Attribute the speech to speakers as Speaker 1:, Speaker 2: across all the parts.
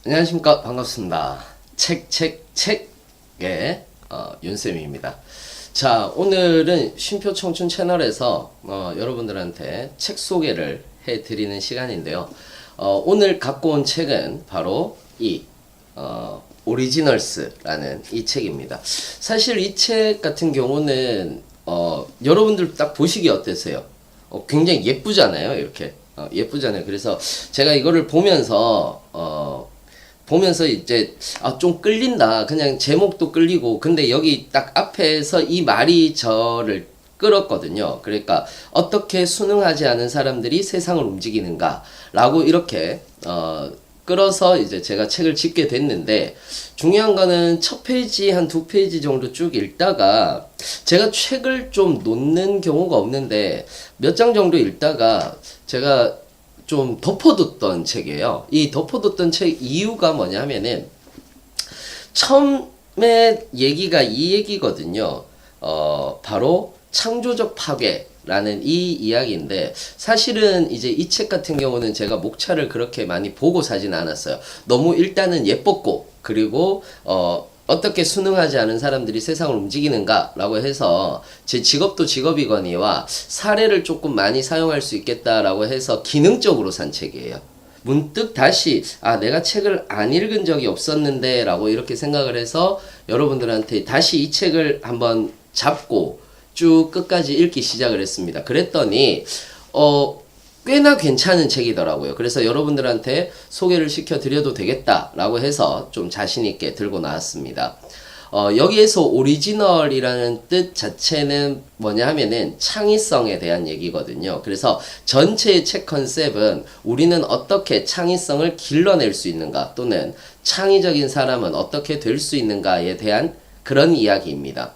Speaker 1: 안녕하십니까. 반갑습니다. 책의 윤쌤입니다. 자, 오늘은 쉼표 청춘 채널에서 여러분들한테 책 소개를 해드리는 시간인데요. 오늘 갖고 온 책은 바로 이 오리지널스라는 이 책입니다. 사실 이 책 같은 경우는 여러분들 딱 보시기 어떠세요? 굉장히 예쁘잖아요. 이렇게 예쁘잖아요. 그래서 제가 이거를 보면서 이제 좀 끌린다. 그냥 제목도 끌리고, 근데 여기 딱 앞에서 이 말이 저를 끌었거든요. 그러니까 어떻게 순응하지 않은 사람들이 세상을 움직이는가 라고 이렇게 끌어서 이제 제가 책을 짓게 됐는데, 중요한 거는 첫 페이지 한 두 페이지 정도 쭉 읽다가, 제가 책을 좀 놓는 경우가 없는데 몇 장 정도 읽다가 제가 좀 덮어뒀던 책이에요. 이 덮어뒀던 책 이유가 뭐냐 하면은, 처음에 얘기가 이 얘기거든요. 바로 창조적 파괴라는 이 이야기인데, 사실은 이제 이 책 같은 경우는 제가 목차를 그렇게 많이 보고 사진 않았어요. 너무 일단은 예뻤고, 그리고 어떻게 순응하지 않은 사람들이 세상을 움직이는가 라고 해서, 제 직업도 직업이거니와 사례를 조금 많이 사용할 수 있겠다라고 해서 기능적으로 산 책이에요. 문득 다시 내가 책을 안 읽은 적이 없었는데 라고 이렇게 생각을 해서 여러분들한테 다시 이 책을 한번 잡고 쭉 끝까지 읽기 시작을 했습니다. 그랬더니 꽤나 괜찮은 책이더라고요. 그래서 여러분들한테 소개를 시켜드려도 되겠다라고 해서 좀 자신있게 들고 나왔습니다. 여기에서 오리지널이라는 뜻 자체는 뭐냐 하면은 창의성에 대한 얘기거든요. 그래서 전체의 책 컨셉은 우리는 어떻게 창의성을 길러낼 수 있는가, 또는 창의적인 사람은 어떻게 될 수 있는가에 대한 그런 이야기입니다.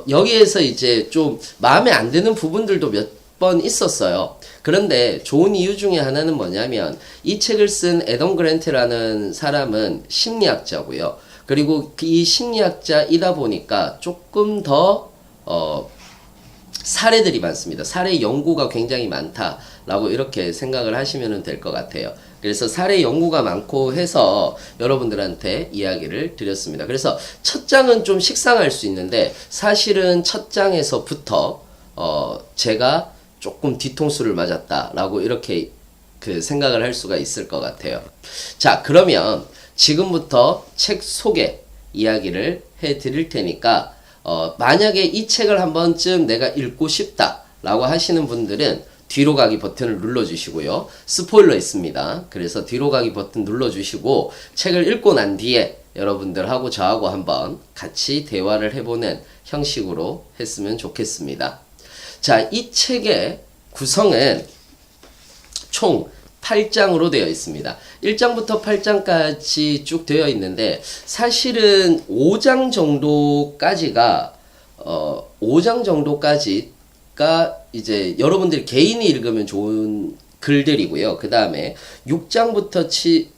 Speaker 1: 여기에서 이제 좀 마음에 안 드는 부분들도 몇 번 있었어요. 그런데 좋은 이유 중에 하나는 뭐냐면, 이 책을 쓴 애덤 그랜트라는 사람은 심리학자고요. 그리고 이 심리학자이다 보니까 조금 더 사례들이 많습니다. 사례 연구가 굉장히 많다라고 이렇게 생각을 하시면 될 것 같아요. 그래서 사례 연구가 많고 해서 여러분들한테 이야기를 드렸습니다. 그래서 첫 장은 좀 식상할 수 있는데, 사실은 첫 장에서부터 제가 조금 뒤통수를 맞았다라고 이렇게 생각을 할 수가 있을 것 같아요. 자, 그러면 지금부터 책 소개 이야기를 해 드릴 테니까, 만약에 이 책을 한 번쯤 내가 읽고 싶다라고 하시는 분들은 뒤로 가기 버튼을 눌러주시고요. 스포일러 있습니다. 그래서 뒤로 가기 버튼 눌러주시고, 책을 읽고 난 뒤에 여러분들하고 저하고 한번 같이 대화를 해보는 형식으로 했으면 좋겠습니다. 자, 이 책의 구성은 총 8장으로 되어 있습니다. 1장부터 8장까지 쭉 되어 있는데, 사실은 5장 정도까지가 이제 여러분들이 개인이 읽으면 좋은 글들이고요. 그 다음에 6장부터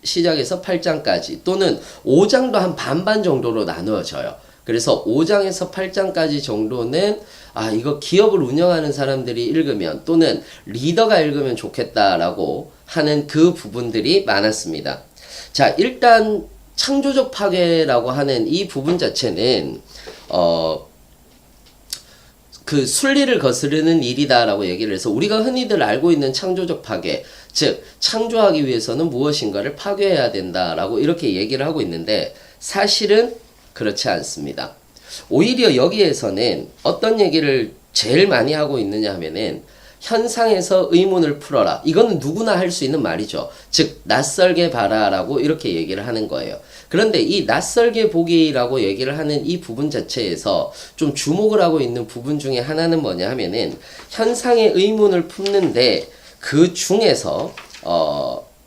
Speaker 1: 시작해서 8장까지, 또는 5장도 한 반반 정도로 나누어져요. 그래서 5장에서 8장까지 정도는 이거 기업을 운영하는 사람들이 읽으면, 또는 리더가 읽으면 좋겠다라고 하는 그 부분들이 많았습니다. 자, 일단 창조적 파괴라고 하는 이 부분 자체는 그 순리를 거스르는 일이다라고 얘기를 해서, 우리가 흔히들 알고 있는 창조적 파괴, 즉 창조하기 위해서는 무엇인가를 파괴해야 된다라고 이렇게 얘기를 하고 있는데, 사실은 그렇지 않습니다. 오히려 여기에서는 어떤 얘기를 제일 많이 하고 있느냐 하면은, 현상에서 의문을 풀어라. 이거는 누구나 할 수 있는 말이죠. 즉 낯설게 봐라라고 이렇게 얘기를 하는 거예요. 그런데 이 낯설게 보기라고 얘기를 하는 이 부분 자체에서 좀 주목을 하고 있는 부분 중에 하나는 뭐냐 하면은, 현상의 의문을 품는데 그 중에서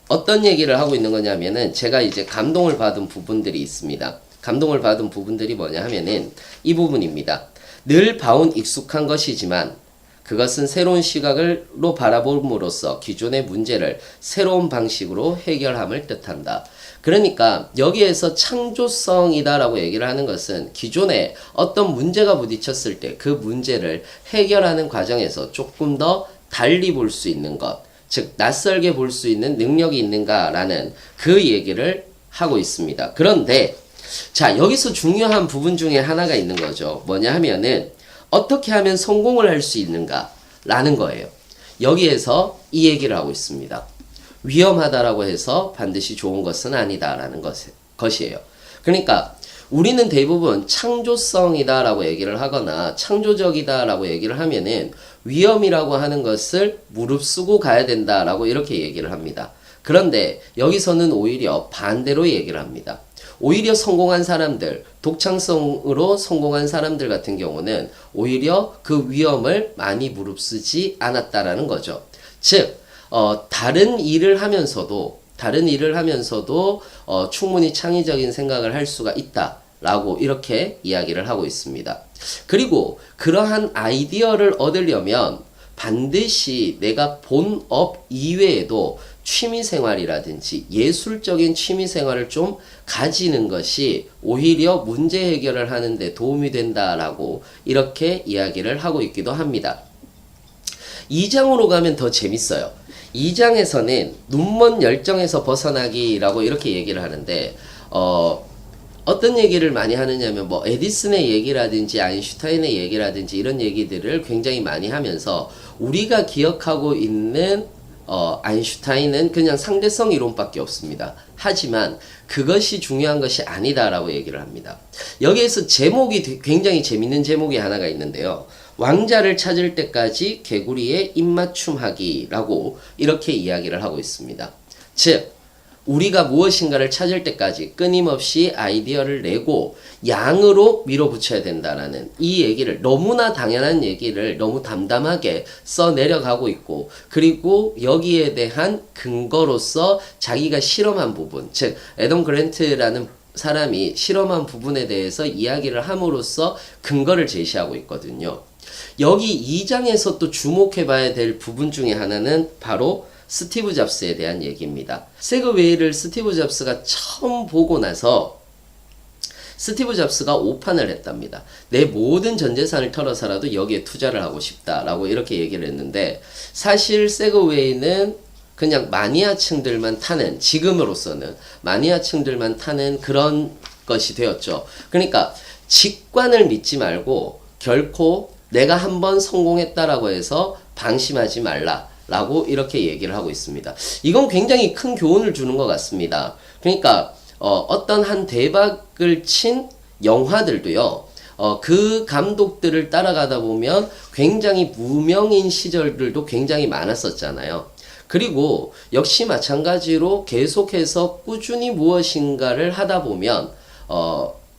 Speaker 1: 어떤 얘기를 하고 있는 거냐면은, 제가 이제 감동을 받은 부분들이 있습니다. 감동을 받은 부분들이 뭐냐 하면은 이 부분입니다. 늘 봐온 익숙한 것이지만 그것은 새로운 시각으로 바라봄으로써 기존의 문제를 새로운 방식으로 해결함을 뜻한다. 그러니까 여기에서 창조성이다라고 얘기를 하는 것은, 기존에 어떤 문제가 부딪혔을 때 그 문제를 해결하는 과정에서 조금 더 달리 볼 수 있는 것, 즉 낯설게 볼 수 있는 능력이 있는가라는 그 얘기를 하고 있습니다. 그런데 자, 여기서 중요한 부분 중에 하나가 있는 거죠. 뭐냐 하면은 어떻게 하면 성공을 할 수 있는가 라는 거예요. 여기에서 이 얘기를 하고 있습니다. 위험하다라고 해서 반드시 좋은 것은 아니다라는 것이에요. 그러니까 우리는 대부분 창조성이다라고 얘기를 하거나 창조적이다라고 얘기를 하면은 위험이라고 하는 것을 무릅쓰고 가야 된다라고 이렇게 얘기를 합니다. 그런데 여기서는 오히려 반대로 얘기를 합니다. 오히려 성공한 사람들, 독창성으로 성공한 사람들 같은 경우는 오히려 그 위험을 많이 무릅쓰지 않았다라는 거죠. 즉, 다른 일을 하면서도 충분히 창의적인 생각을 할 수가 있다라고 이렇게 이야기를 하고 있습니다. 그리고 그러한 아이디어를 얻으려면 반드시 내가 본업 이외에도 취미생활이라든지 예술적인 취미생활을 좀 가지는 것이 오히려 문제 해결을 하는 데 도움이 된다라고 이렇게 이야기를 하고 있기도 합니다. 2장으로 가면 더 재밌어요. 2장에서는 눈먼 열정에서 벗어나기라고 이렇게 얘기를 하는데 어떤 얘기를 많이 하느냐면 뭐 에디슨의 얘기라든지 아인슈타인의 얘기라든지 이런 얘기들을 굉장히 많이 하면서 우리가 기억하고 있는 아인슈타인은 그냥 상대성 이론밖에 없습니다. 하지만 그것이 중요한 것이 아니다라고 얘기를 합니다. 여기에서 제목이 굉장히 재밌는 제목이 하나가 있는데요. 왕자를 찾을 때까지 개구리의 입맞춤하기라고 이렇게 이야기를 하고 있습니다. 즉 우리가 무엇인가를 찾을 때까지 끊임없이 아이디어를 내고 양으로 밀어붙여야 된다라는 이 얘기를 너무나 당연한 얘기를 너무 담담하게 써 내려가고 있고 그리고 여기에 대한 근거로서 자기가 실험한 부분 즉 애덤 그랜트라는 사람이 실험한 부분에 대해서 이야기를 함으로써 근거를 제시하고 있거든요. 여기 2장에서 또 주목해 봐야 될 부분 중에 하나는 바로 스티브 잡스에 대한 얘기입니다. 세그웨이를 스티브 잡스가 처음 보고 나서 스티브 잡스가 오판을 했답니다. 내 모든 전 재산을 털어서라도 여기에 투자를 하고 싶다라고 이렇게 얘기를 했는데 사실 세그웨이는 그냥 마니아층들만 타는 지금으로서는 마니아층들만 타는 그런 것이 되었죠. 그러니까 직관을 믿지 말고 결코 내가 한번 성공했다라고 해서 방심하지 말라. 라고 이렇게 얘기를 하고 있습니다. 이건 굉장히 큰 교훈을 주는 것 같습니다. 그러니까 어떤 한 대박을 친 영화들도요. 그 감독들을 따라가다 보면 굉장히 무명인 시절들도 굉장히 많았었잖아요. 그리고 역시 마찬가지로 계속해서 꾸준히 무엇인가를 하다 보면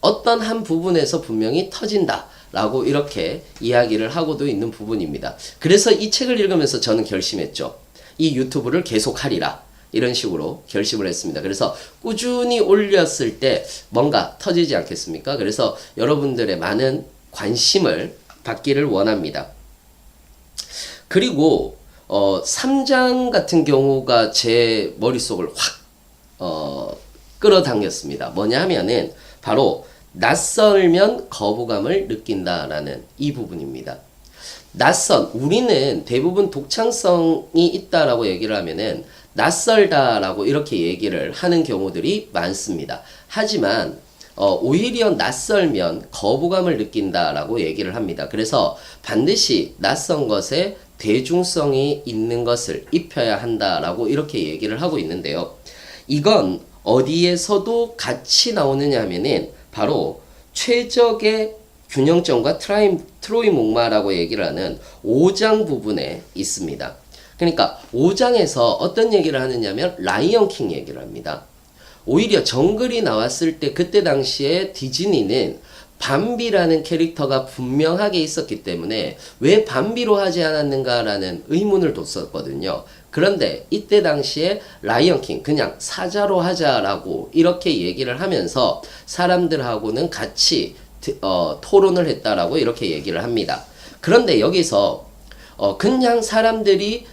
Speaker 1: 어떤 한 부분에서 분명히 터진다. 라고 이렇게 이야기를 하고도 있는 부분입니다. 그래서 이 책을 읽으면서 저는 결심했죠. 이 유튜브를 계속 하리라. 이런 식으로 결심을 했습니다. 그래서 꾸준히 올렸을 때 뭔가 터지지 않겠습니까? 그래서 여러분들의 많은 관심을 받기를 원합니다. 그리고 3장 같은 경우가 제 머릿속을 확 끌어당겼습니다. 뭐냐 하면은 바로 낯설면 거부감을 느낀다라는 이 부분입니다. 우리는 대부분 독창성이 있다라고 얘기를 하면은 낯설다라고 이렇게 얘기를 하는 경우들이 많습니다. 하지만 오히려 낯설면 거부감을 느낀다라고 얘기를 합니다. 그래서 반드시 낯선 것에 대중성이 있는 것을 입혀야 한다라고 이렇게 얘기를 하고 있는데요. 이건 어디에서도 같이 나오느냐 하면은 바로 최적의 균형점과 트로이 목마라고 얘기를 하는 5장 부분에 있습니다. 그러니까 5장에서 어떤 얘기를 하느냐면 라이언 킹 얘기를 합니다. 오히려 정글이 나왔을 때 그때 당시에 디즈니는 밤비라는 캐릭터가 분명하게 있었기 때문에 왜 밤비로 하지 않았는가라는 의문을 뒀었거든요. 그런데 이때 당시에 라이언킹 그냥 사자로 하자라고 이렇게 얘기를 하면서 사람들하고는 같이 토론을 했다라고 이렇게 얘기를 합니다. 그런데 여기서 그냥 사람들이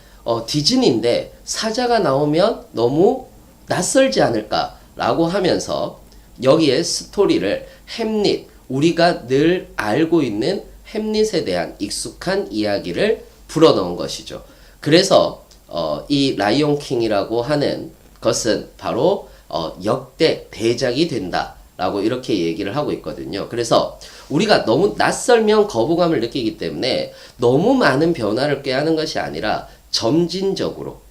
Speaker 1: 디즈니인데 사자가 나오면 너무 낯설지 않을까라고 하면서 여기에 스토리를 햄릿 우리가 늘 알고 있는 햄릿에 대한 익숙한 이야기를 불어넣은 것이죠. 그래서 이 라이온 킹이라고 하는 것은 바로 역대 대작이 된다라고 이렇게 얘기를 하고 있거든요. 그래서 우리가 너무 낯설면 거부감을 느끼기 때문에 너무 많은 변화를 꾀하는 것이 아니라 점진적으로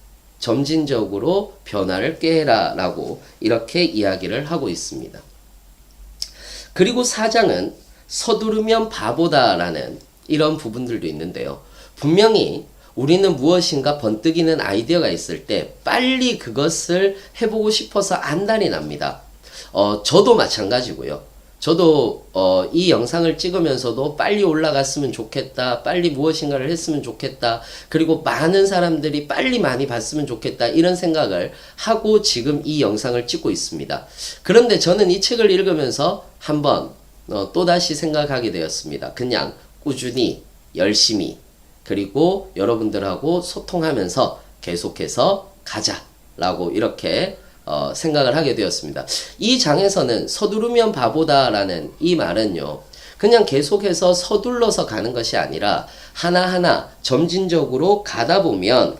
Speaker 1: 변화를 꾀해라라고 이렇게 이야기를 하고 있습니다. 그리고 4장은 서두르면 바보다라는 이런 부분들도 있는데요. 분명히 우리는 무엇인가 번뜩이는 아이디어가 있을 때 빨리 그것을 해보고 싶어서 안달이 납니다. 저도 마찬가지고요. 저도 이 영상을 찍으면서도 빨리 올라갔으면 좋겠다. 빨리 무엇인가를 했으면 좋겠다. 그리고 많은 사람들이 빨리 많이 봤으면 좋겠다. 이런 생각을 하고 지금 이 영상을 찍고 있습니다. 그런데 저는 이 책을 읽으면서 한번 또다시 생각하게 되었습니다. 그냥 꾸준히 열심히 그리고 여러분들하고 소통하면서 계속해서 가자라고 이렇게 생각을 하게 되었습니다. 이 장에서는 서두르면 바보다라는 이 말은요. 그냥 계속해서 서둘러서 가는 것이 아니라 하나하나 점진적으로 가다 보면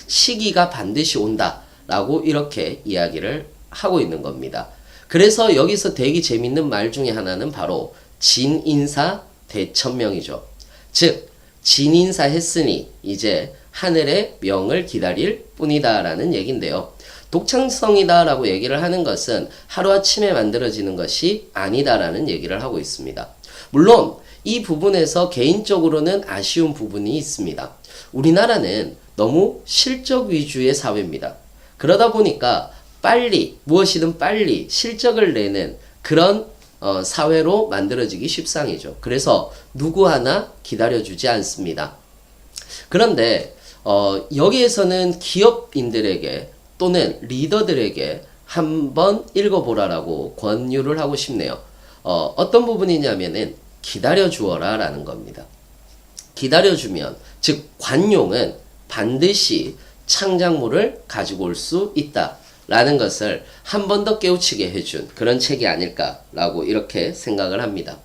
Speaker 1: 시기가 반드시 온다라고 이렇게 이야기를 하고 있는 겁니다. 그래서 여기서 되게 재밌는 말 중에 하나는 바로 진인사 대천명이죠. 즉 진인사 했으니 이제 하늘의 명을 기다릴 뿐이다 라는 얘기인데요. 독창성이다 라고 얘기를 하는 것은 하루아침에 만들어지는 것이 아니다 라는 얘기를 하고 있습니다. 물론 이 부분에서 개인적으로는 아쉬운 부분이 있습니다. 우리나라는 너무 실적 위주의 사회입니다. 그러다 보니까 빨리 무엇이든 빨리 실적을 내는 그런 사회로 만들어지기 십상이죠. 그래서 누구 하나 기다려주지 않습니다. 그런데 여기에서는 기업인들에게 또는 리더들에게 한번 읽어보라라고 권유를 하고 싶네요. 어떤 부분이냐면은 기다려주어라 라는 겁니다. 기다려주면 즉 관용은 반드시 창작물을 가지고 올 수 있다 라는 것을 한 번 더 깨우치게 해준 그런 책이 아닐까라고 이렇게 생각을 합니다.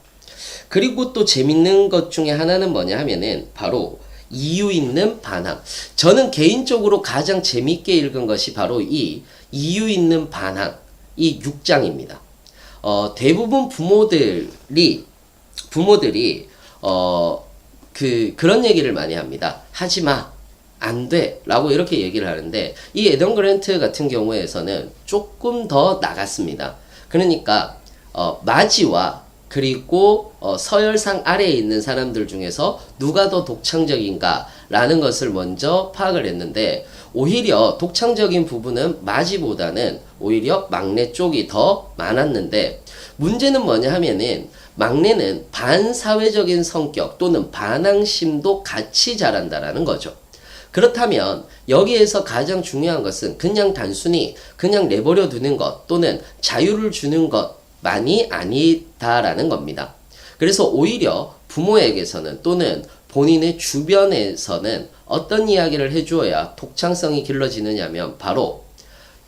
Speaker 1: 그리고 또 재밌는 것 중에 하나는 뭐냐 하면은 바로 이유 있는 반항. 저는 개인적으로 가장 재밌게 읽은 것이 바로 이 이유 있는 반항, 이 6장입니다. 대부분 부모들이 그런 얘기를 많이 합니다. 하지 마. 안 돼. 라고 이렇게 얘기를 하는데 이 애덤 그랜트 같은 경우에서는 조금 더 나갔습니다. 그러니까 마지와 그리고 서열상 아래에 있는 사람들 중에서 누가 더 독창적인가 라는 것을 먼저 파악을 했는데 오히려 독창적인 부분은 마지보다는 오히려 막내 쪽이 더 많았는데 문제는 뭐냐 하면은 막내는 반사회적인 성격 또는 반항심도 같이 자란다라는 거죠. 그렇다면 여기에서 가장 중요한 것은 그냥 단순히 그냥 내버려 두는 것 또는 자유를 주는 것만이 아니다라는 겁니다. 그래서 오히려 부모에게서는 또는 본인의 주변에서는 어떤 이야기를 해주어야 독창성이 길러지느냐면 바로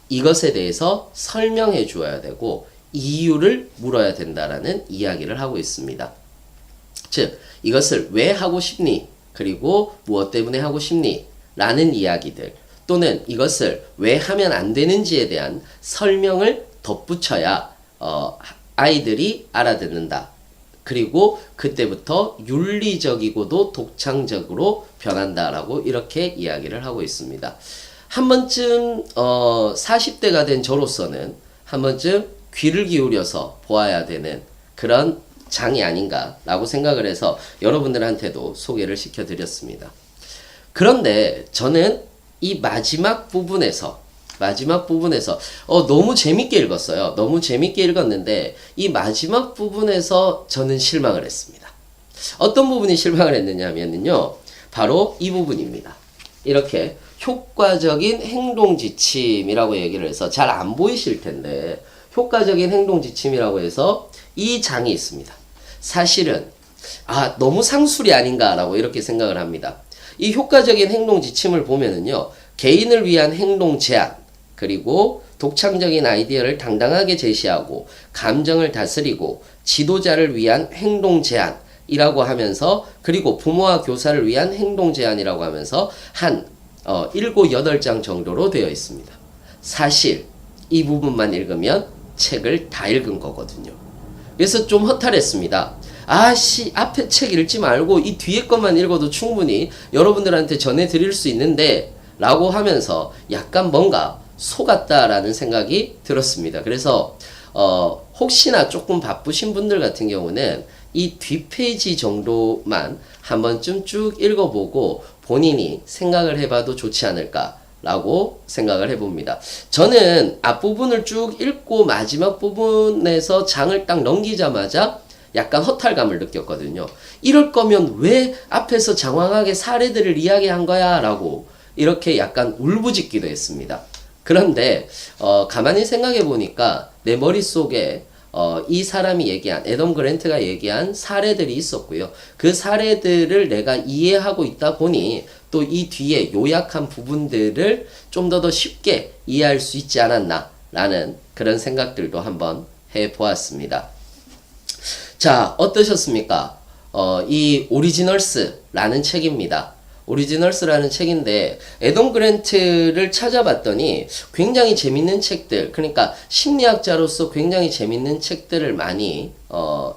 Speaker 1: 이것에 대해서 설명해 주어야 되고 이유를 물어야 된다라는 이야기를 하고 있습니다. 즉 이것을 왜 하고 싶니? 그리고 무엇 때문에 하고 싶니? 라는 이야기들 또는 이것을 왜 하면 안 되는지에 대한 설명을 덧붙여야 아이들이 알아듣는다. 그리고 그때부터 윤리적이고도 독창적으로 변한다라고 이렇게 이야기를 하고 있습니다. 한 번쯤 40대가 된 저로서는 한 번쯤 귀를 기울여서 보아야 되는 그런 장이 아닌가라고 생각을 해서 여러분들한테도 소개를 시켜드렸습니다. 그런데 저는 이 마지막 부분에서 너무 재밌게 읽었어요. 너무 재밌게 읽었는데 이 마지막 부분에서 저는 실망을 했습니다. 어떤 부분이 실망을 했느냐면요. 바로 이 부분입니다. 이렇게 효과적인 행동 지침이라고 얘기를 해서 잘 안 보이실 텐데 효과적인 행동 지침이라고 해서 이 장이 있습니다. 사실은 너무 상술이 아닌가라고 이렇게 생각을 합니다. 이 효과적인 행동 지침을 보면은요. 개인을 위한 행동 제한 그리고 독창적인 아이디어를 당당하게 제시하고 감정을 다스리고 지도자를 위한 행동 제한이라고 하면서 그리고 부모와 교사를 위한 행동 제한이라고 하면서 한 7, 8장 정도로 되어 있습니다. 사실 이 부분만 읽으면 책을 다 읽은 거거든요. 그래서 좀 허탈했습니다. 앞에 책 읽지 말고 이 뒤에 것만 읽어도 충분히 여러분들한테 전해드릴 수 있는데 라고 하면서 약간 뭔가 속았다라는 생각이 들었습니다. 그래서 혹시나 조금 바쁘신 분들 같은 경우는 이 뒷페이지 정도만 한 번쯤 쭉 읽어보고 본인이 생각을 해봐도 좋지 않을까 라고 생각을 해봅니다. 저는 앞부분을 쭉 읽고 마지막 부분에서 장을 딱 넘기자마자 약간 허탈감을 느꼈거든요. 이럴 거면 왜 앞에서 장황하게 사례들을 이야기한 거야? 라고 이렇게 약간 울부짖기도 했습니다. 그런데 가만히 생각해 보니까 내 머릿속에 이 사람이 얘기한 애덤 그랜트가 얘기한 사례들이 있었고요. 그 사례들을 내가 이해하고 있다 보니 또 이 뒤에 요약한 부분들을 좀 더 쉽게 이해할 수 있지 않았나 라는 그런 생각들도 한번 해보았습니다. 자, 어떠셨습니까? 이 오리지널스라는 책입니다. 오리지널스라는 책인데 애덤 그랜트를 찾아봤더니 굉장히 재밌는 책들, 그러니까 심리학자로서 굉장히 재밌는 책들을 많이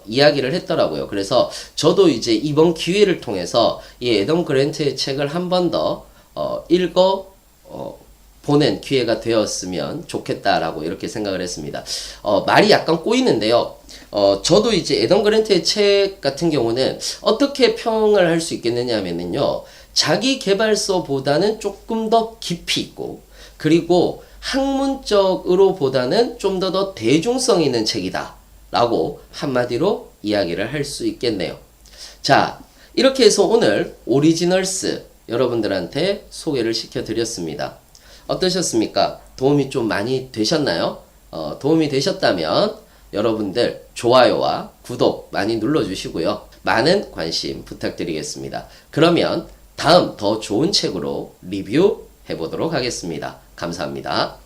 Speaker 1: 이야기를 했더라고요. 그래서 저도 이제 이번 기회를 통해서 이 애덤 그랜트의 책을 한 번 더 보는 기회가 되었으면 좋겠다라고 이렇게 생각을 했습니다. 말이 약간 꼬이는데요. 저도 이제 애덤 그랜트의 책 같은 경우는 어떻게 평을 할 수 있겠느냐 하면은요. 자기 개발서보다는 조금 더 깊이 있고, 그리고 학문적으로 보다는 좀 더 대중성 있는 책이다 라고 한마디로 이야기를 할 수 있겠네요. 자, 이렇게 해서 오늘 오리지널스 여러분들한테 소개를 시켜드렸습니다. 어떠셨습니까? 도움이 좀 많이 되셨나요? 도움이 되셨다면 여러분들 좋아요와 구독 많이 눌러주시고요. 많은 관심 부탁드리겠습니다. 그러면 다음 더 좋은 책으로 리뷰해 보도록 하겠습니다. 감사합니다.